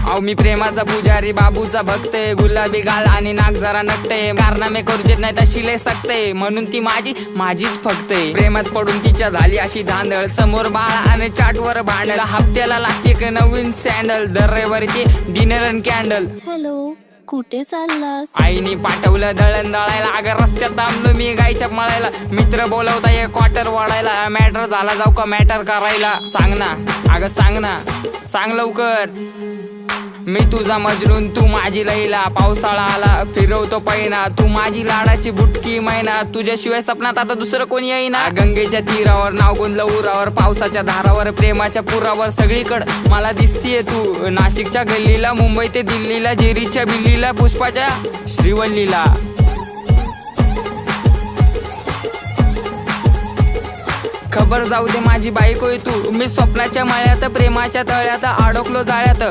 अहो मी प्रेमाचा पुजारी, बाबूचा भक्त, गुलाबी गाल आणि नाक जरा नकटे, कारनामे करू देत नाही तशी लय सकते, म्हणून ती माझीच फक्त. प्रेमात पडून तिच्या झाली अशी धांदळ, समोर बाळा आणि चाटवर भांडल, हप्त्याला लागते एक नवीन सँडल, दर रविवारीची डिनर अँड कॅन्डल. हॅलो, कुठे चाललास? आईने पाठवलं दळण दळायला, अगं रस्त्यात थांबलो मी गायच्या मळायला, मित्र बोलवता एक क्वार्टर वाढायला, मॅटर झाला जाऊ का मॅटर करायला, सांग ना अगं सांग ना, सांग लवकर. मी तुझा मजनून तू माझी लैला, पावसाळा आला फिरवतो पैना, तू माझी लाडाची बुटकी मैना, तुझ्याशिवाय सपनात आता दुसरं कोणी येईना. गंगेच्या तीरावर नाव गुंजलं उरावर, पावसाच्या धारावर, प्रेमाच्या पुरावर, सगळीकडं मला दिसतीये तू. नाशिकच्या गल्लीला, मुंबई ते दिल्लीला, जेरीच्या बिल्लीला, पुष्पाच्या श्रीवल्लीला. खबर जाऊ दे माझी बायको तू, मी स्वप्नाच्या माळ्यात, प्रेमाच्या तळ्यात अडकलो जाळ्यात.